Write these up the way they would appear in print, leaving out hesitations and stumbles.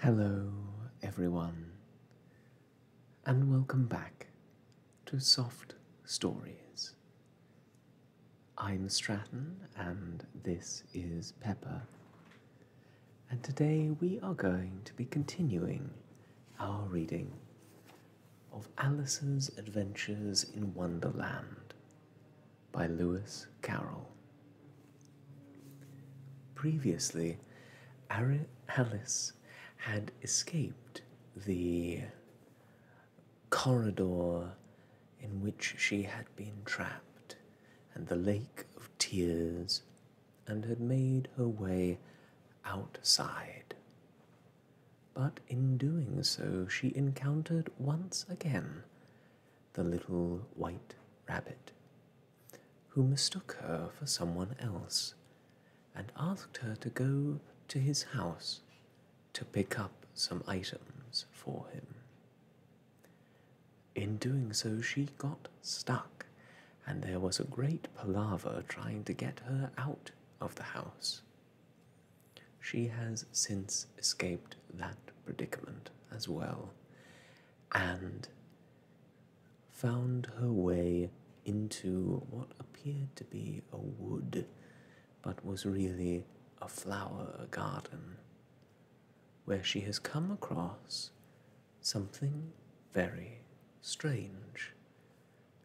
Hello, everyone, and welcome back to Soft Stories. I'm Stratton, and this is Pepper, and today we are going to be continuing our reading of Alice's Adventures in Wonderland by Lewis Carroll. Previously, Alice had escaped the corridor in which she had been trapped and the lake of tears, and had made her way outside. But in doing so, she encountered once again the little white rabbit, who mistook her for someone else and asked her to go to his house to pick up some items for him. In doing so, she got stuck, and there was a great palaver trying to get her out of the house. She has since escaped that predicament as well, and found her way into what appeared to be a wood, but was really a flower garden, where she has come across something very strange,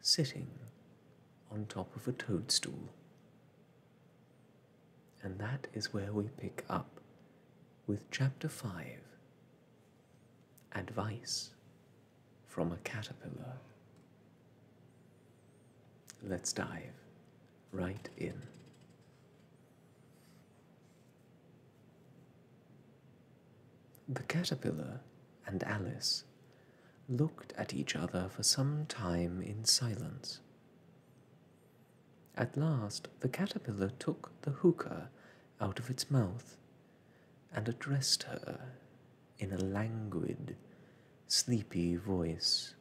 sitting on top of a toadstool. And that is where we pick up with Chapter 5, Advice from a Caterpillar. Let's dive right in. The caterpillar and Alice looked at each other for some time in silence. At last, the caterpillar took the hookah out of its mouth and addressed her in a languid, sleepy voice.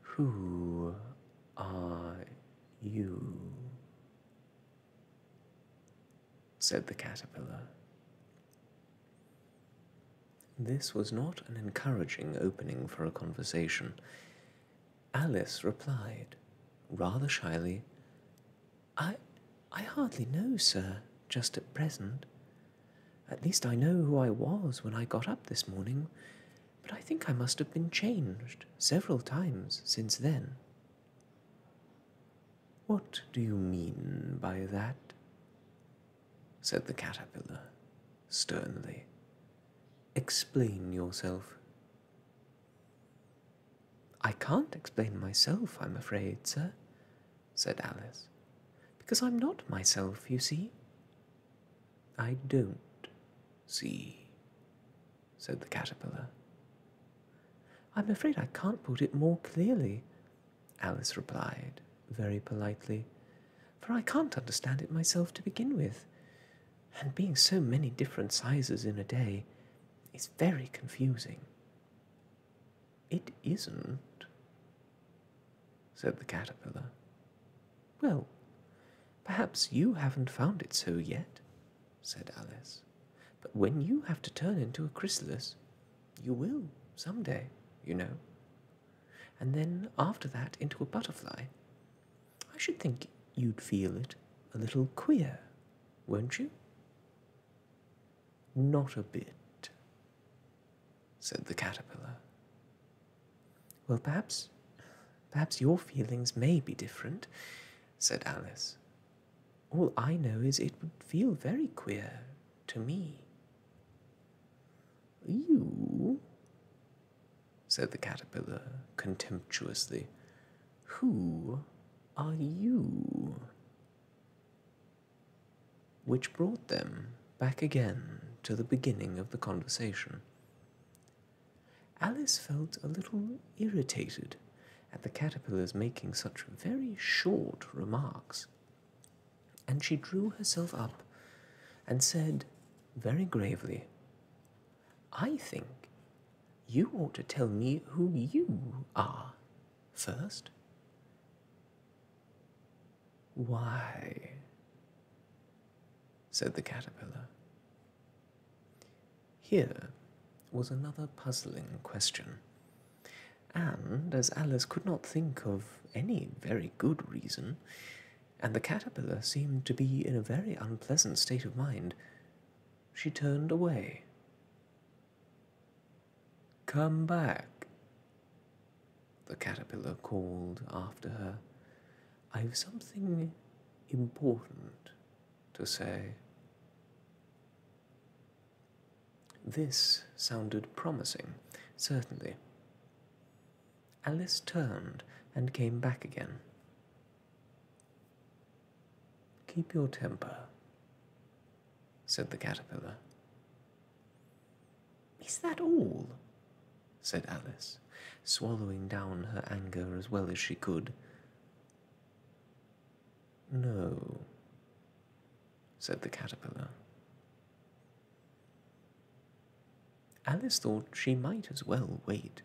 "Who are you?" said the caterpillar. This was not an encouraging opening for a conversation. Alice replied, rather shyly, I hardly know, sir, just at present. At least I know who I was when I got up this morning, but I think I must have been changed several times since then." "What do you mean by that?" said the caterpillar, sternly. "Explain yourself." "I can't explain myself, I'm afraid, sir," said Alice, "because I'm not myself, you see." "I don't see," said the caterpillar. "I'm afraid I can't put it more clearly," Alice replied, very politely, "for I can't understand it myself to begin with, and being so many different sizes in a day is very confusing." "It isn't," said the caterpillar. "Well, perhaps you haven't found it so yet," said Alice, "but when you have to turn into a chrysalis, you will some day, you know, and then after that into a butterfly. I should think you'd feel it a little queer, won't you?" "Not a bit," said the caterpillar. "Well, perhaps your feelings may be different," said Alice. "All I know is it would feel very queer to me." "You?" said the caterpillar contemptuously. "Who are you?" Which brought them back again to the beginning of the conversation. Alice felt a little irritated at the caterpillar's making such very short remarks, and she drew herself up and said very gravely, "I think you ought to tell me who you are first." "Why?" said the caterpillar. Here was another puzzling question, and as Alice could not think of any very good reason, and the caterpillar seemed to be in a very unpleasant state of mind, she turned away. "Come back," the caterpillar called after her. "I've something important to say." This sounded promising, certainly. Alice turned and came back again. "Keep your temper," said the caterpillar. "Is that all?" said Alice, swallowing down her anger as well as she could. "No," said the caterpillar. Alice thought she might as well wait,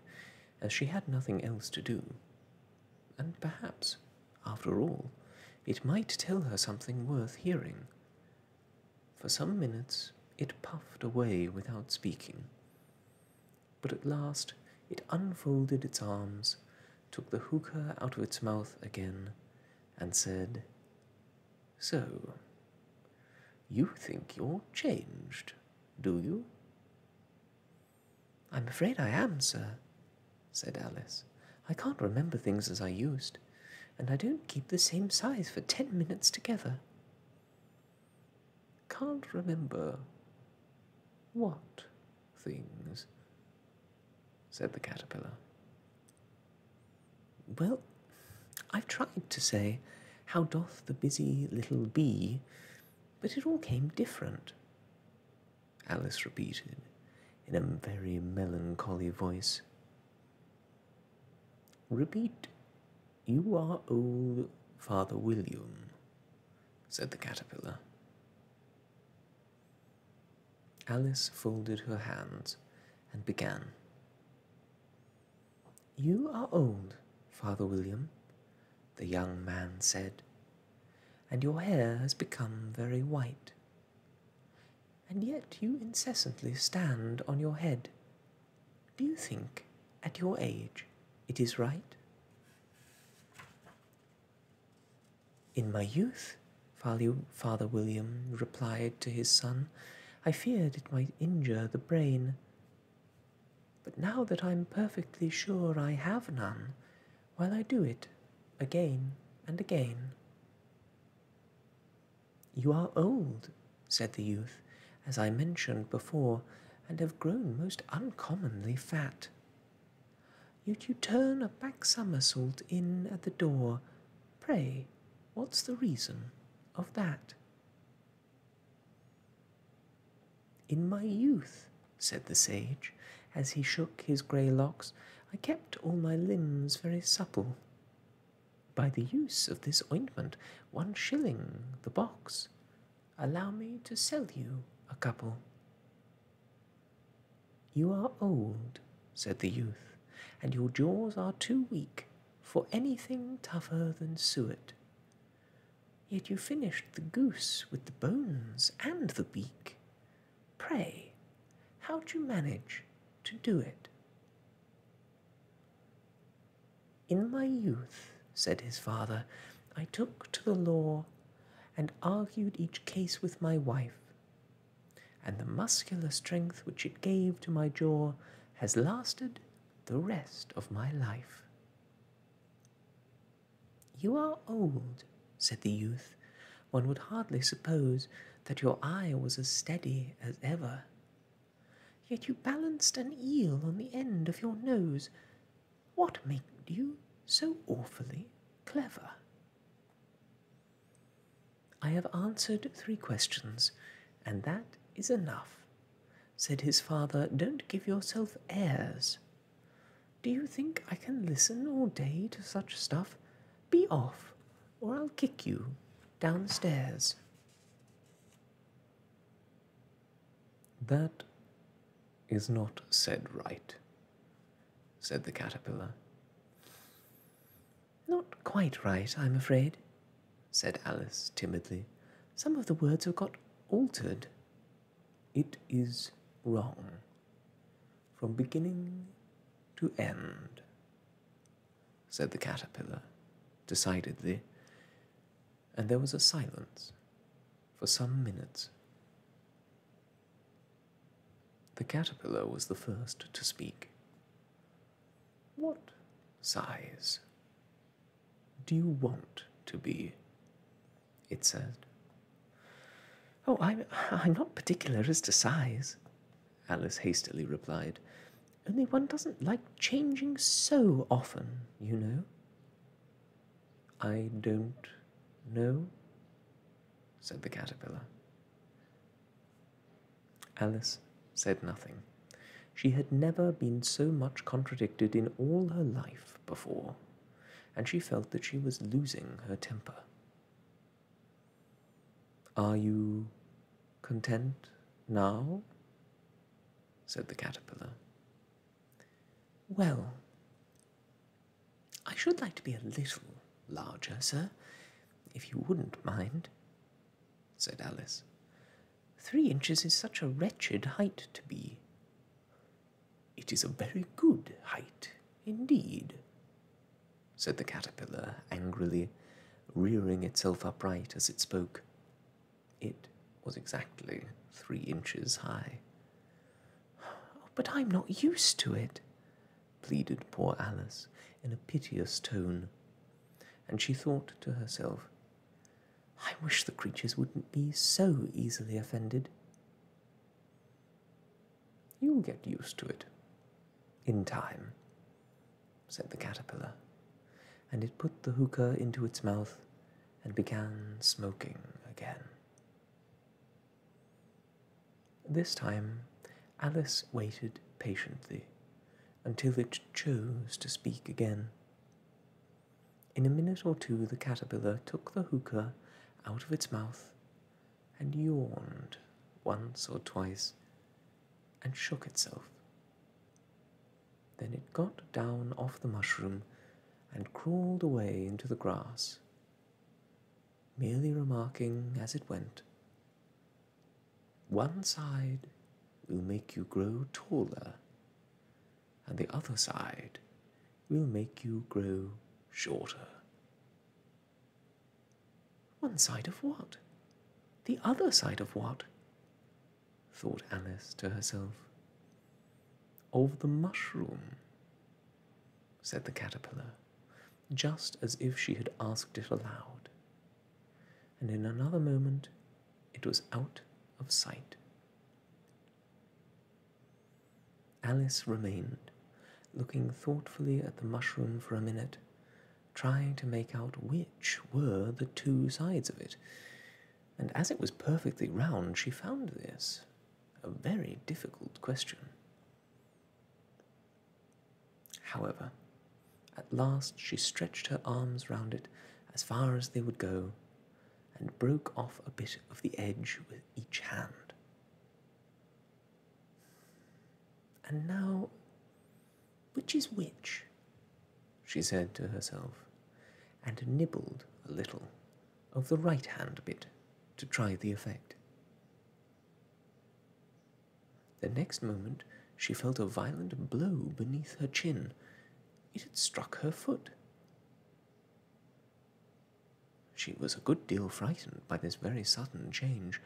as she had nothing else to do, and perhaps, after all, it might tell her something worth hearing. For some minutes it puffed away without speaking, but at last it unfolded its arms, took the hookah out of its mouth again, and said, "So, you think you're changed, do you?" "I'm afraid I am, sir," said Alice. "I can't remember things as I used, and I don't keep the same size for 10 minutes together." "Can't remember what things?" said the caterpillar. "Well, I've tried to say, 'How doth the busy little bee,' but it all came different," Alice repeated in a very melancholy voice. "Repeat, 'You are old, Father William,'" said the caterpillar. Alice folded her hands and began. "You are old, Father William," the young man said, "and your hair has become very white. And yet you incessantly stand on your head. Do you think, at your age, it is right?" "In my youth," Father William replied to his son, "I feared it might injure the brain. But now that I'm perfectly sure I have none, while I do it again and again." "You are old," said the youth, "as I mentioned before, and have grown most uncommonly fat. Yet you turn a back somersault in at the door. Pray, what's the reason of that?" "In my youth," said the sage, as he shook his grey locks, "I kept all my limbs very supple. By the use of this ointment, 1 shilling the box. Allow me to sell you a couple." "You are old," said the youth, "and your jaws are too weak for anything tougher than suet. Yet you finished the goose with the bones and the beak. Pray, how'd you manage to do it?" "In my youth," said his father, "I took to the law and argued each case with my wife, and the muscular strength which it gave to my jaw has lasted the rest of my life." "You are old," said the youth. "One would hardly suppose that your eye was as steady as ever. Yet you balanced an eel on the end of your nose. What made you so awfully clever?" "I have answered 3 questions, and that is enough," said his father. "Don't give yourself airs. Do you think I can listen all day to such stuff? Be off, or I'll kick you downstairs." "That is not said right," said the caterpillar. "Not quite right, I'm afraid," said Alice timidly. "Some of the words have got altered." "It is wrong," from beginning to end, said the caterpillar, decidedly, and there was a silence for some minutes. The caterpillar was the first to speak. "What size do you want to be?" it said. "Oh, I'm not particular as to size," Alice hastily replied. "Only one doesn't like changing so often, you know." "I don't know," said the caterpillar. Alice said nothing. She had never been so much contradicted in all her life before, and she felt that she was losing her temper. "Are you content now?" said the caterpillar. "Well, I should like to be a little larger, sir, if you wouldn't mind," said Alice. 3 inches is such a wretched height to be." "It is a very good height, indeed," said the caterpillar angrily, rearing itself upright as it spoke. It was exactly 3 inches high. "Oh, but I'm not used to it," pleaded poor Alice in a piteous tone, and she thought to herself, "I wish the creatures wouldn't be so easily offended." "You'll get used to it in time," said the caterpillar, and it put the hookah into its mouth and began smoking again. This time Alice waited patiently until it chose to speak again. In a minute or two the caterpillar took the hookah out of its mouth and yawned once or twice and shook itself. Then it got down off the mushroom and crawled away into the grass, merely remarking as it went, "One side will make you grow taller, and the other side will make you grow shorter." "One side of what? The other side of what?" thought Alice to herself. "Of the mushroom," said the caterpillar, just as if she had asked it aloud, and in another moment it was out of sight. Alice remained, looking thoughtfully at the mushroom for a minute, trying to make out which were the 2 sides of it, and as it was perfectly round, she found this a very difficult question. However, at last she stretched her arms round it as far as they would go, and broke off a bit of the edge with each hand. "And now, which is which?" she said to herself, and nibbled a little of the right hand bit to try the effect. The next moment she felt a violent blow beneath her chin. It had struck her foot. She was a good deal frightened by this very sudden change,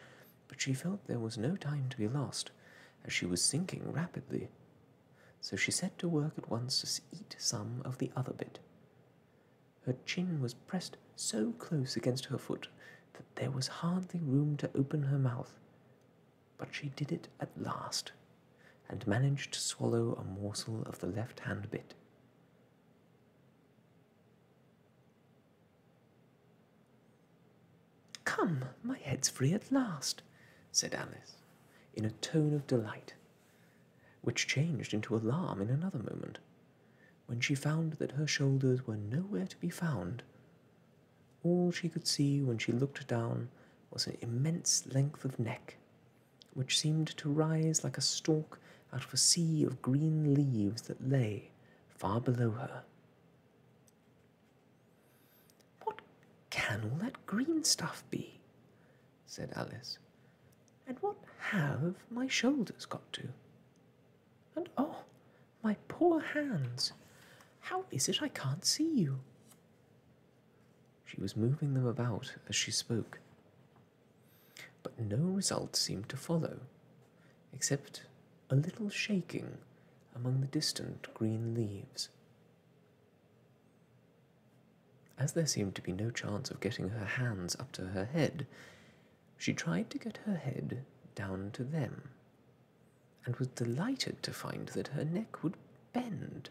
but she felt there was no time to be lost, as she was sinking rapidly. So she set to work at once to eat some of the other bit. Her chin was pressed so close against her foot that there was hardly room to open her mouth, but she did it at last, and managed to swallow a morsel of the left-hand bit. "Come, my head's free at last," said Alice, in a tone of delight, which changed into alarm in another moment, when she found that her shoulders were nowhere to be found. All she could see when she looked down was an immense length of neck, which seemed to rise like a stalk out of a sea of green leaves that lay far below her. "What can all that green stuff be?" said Alice. "And what have my shoulders got to?" And oh, my poor hands! How is it I can't see you?" She was moving them about as she spoke, but no result seemed to follow, except a little shaking among the distant green leaves. As there seemed to be no chance of getting her hands up to her head, she tried to get her head down to them, and was delighted to find that her neck would bend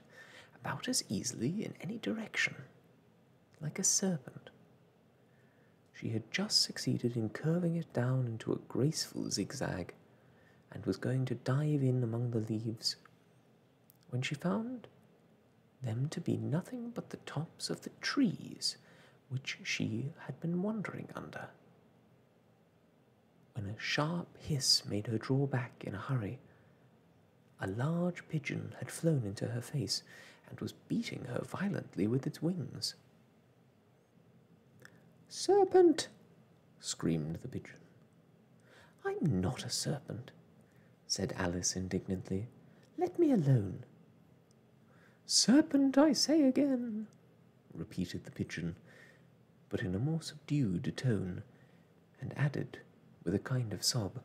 about as easily in any direction, like a serpent. She had just succeeded in curving it down into a graceful zigzag, and was going to dive in among the leaves, when she found them to be nothing but the tops of the trees which she had been wandering under. When a sharp hiss made her draw back in a hurry, a large pigeon had flown into her face and was beating her violently with its wings. "Serpent!" screamed the pigeon. "I'm not a serpent," said Alice indignantly. "Let me alone." "Serpent, I say again," repeated the pigeon, but in a more subdued tone, and added, with a kind of sob,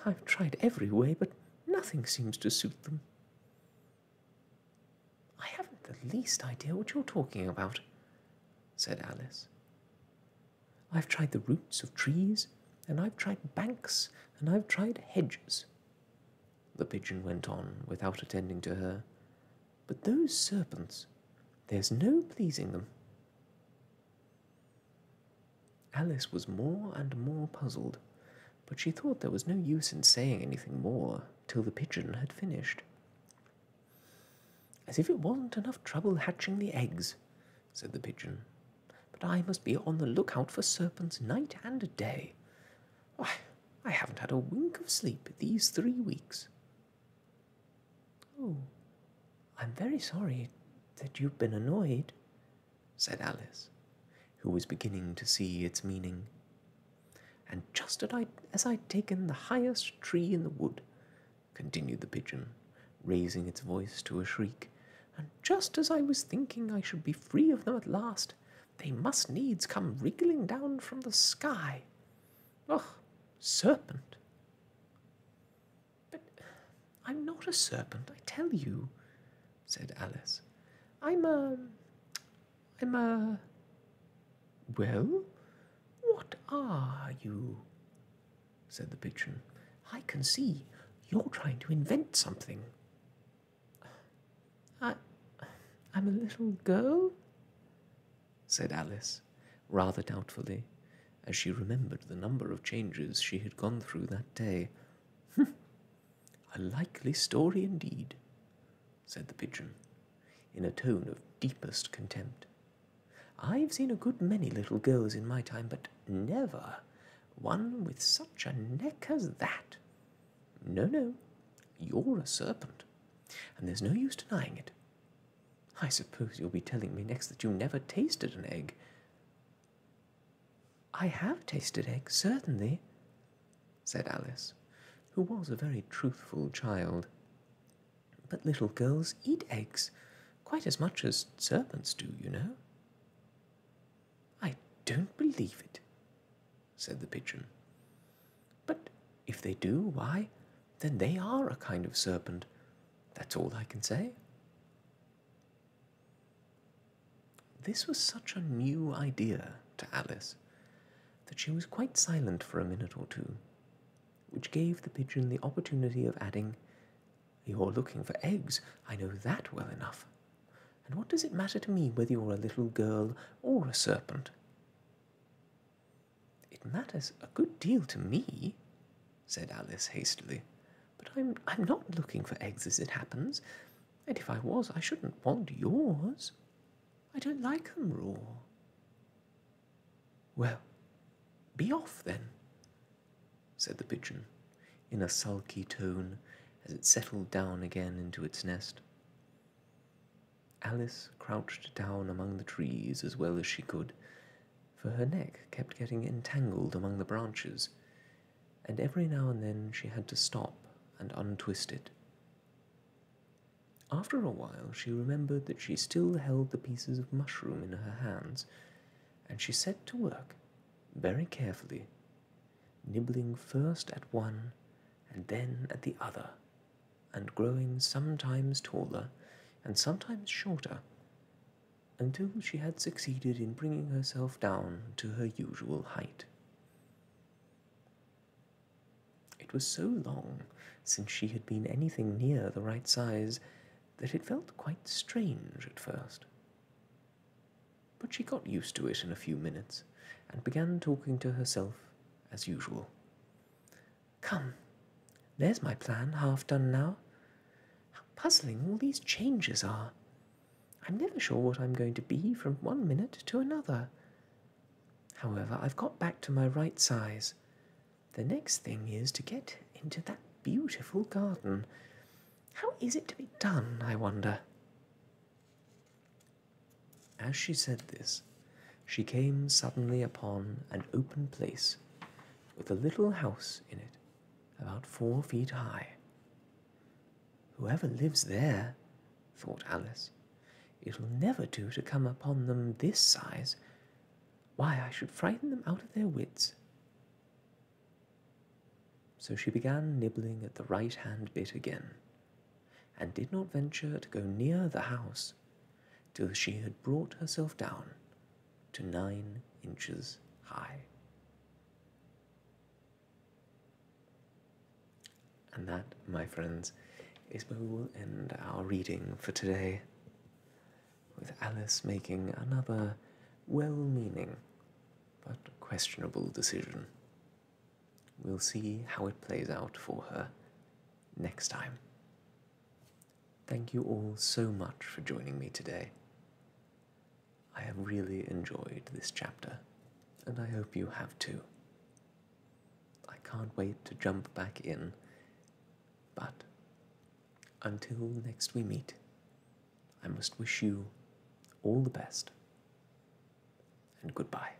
"I've tried every way, but nothing seems to suit them." "I haven't the least idea what you're talking about," said Alice. "I've tried the roots of trees, and I've tried banks, and I've tried hedges," the pigeon went on without attending to her. "But those serpents, there's no pleasing them." Alice was more and more puzzled, but she thought there was no use in saying anything more till the pigeon had finished. "As if it wasn't enough trouble hatching the eggs," said the pigeon. "But I must be on the lookout for serpents night and day. Why, I haven't had a wink of sleep these 3 weeks." "Oh, I'm very sorry that you've been annoyed," said Alice, who was beginning to see its meaning. "And just as I'd taken the highest tree in the wood," continued the pigeon, raising its voice to a shriek, "and just as I was thinking I should be free of them at last, they must needs come wriggling down from the sky. Oh, serpent!" "But I'm not a serpent, I tell you," said Alice. I'm a... "Well, what are you?" said the pigeon. "I can see you're trying to invent something." I'm a little girl," said Alice, rather doubtfully, as she remembered the number of changes she had gone through that day. "A likely story indeed," said the pigeon, in a tone of deepest contempt. "I've seen a good many little girls in my time, but never one with such a neck as that. No, you're a serpent, and there's no use denying it. I suppose you'll be telling me next that you never tasted an egg." "I have tasted eggs, certainly," said Alice, who was a very truthful child. "But little girls eat eggs quite as much as serpents do, you know." "I don't believe it," said the pigeon. "But if they do, why, then they are a kind of serpent. That's all I can say." This was such a new idea to Alice that she was quite silent for a minute or two, which gave the pigeon the opportunity of adding, "You're looking for eggs, I know that well enough. And what does it matter to me whether you're a little girl or a serpent?" "It matters a good deal to me," said Alice hastily. "But I'm not looking for eggs as it happens, and if I was, I shouldn't want yours. I don't like them raw." "Well, be off then," said the pigeon, in a sulky tone, as it settled down again into its nest. Alice crouched down among the trees as well as she could, for her neck kept getting entangled among the branches, and every now and then she had to stop and untwist it. After a while, she remembered that she still held the pieces of mushroom in her hands, and she set to work, very carefully, nibbling first at one and then at the other, and growing sometimes taller and sometimes shorter, until she had succeeded in bringing herself down to her usual height. It was so long since she had been anything near the right size that it felt quite strange at first. But she got used to it in a few minutes and began talking to herself as usual. Come, there's my plan half done now. How puzzling all these changes are. I'm never sure what I'm going to be from one minute to another. However, I've got back to my right size. The next thing is to get into that beautiful garden. How is it to be done, I wonder? As she said this, she came suddenly upon an open place with a little house in it, about 4 feet high. Whoever lives there, thought Alice, it'll never do to come upon them this size. Why, I should frighten them out of their wits. So she began nibbling at the right-hand bit again, and did not venture to go near the house till she had brought herself down to 9 inches high. And that, my friends, is where we will end our reading for today, with Alice making another well-meaning but questionable decision. We'll see how it plays out for her next time. Thank you all so much for joining me today. I have really enjoyed this chapter, and I hope you have too. I can't wait to jump back in, but until next we meet, I must wish you all the best, and goodbye.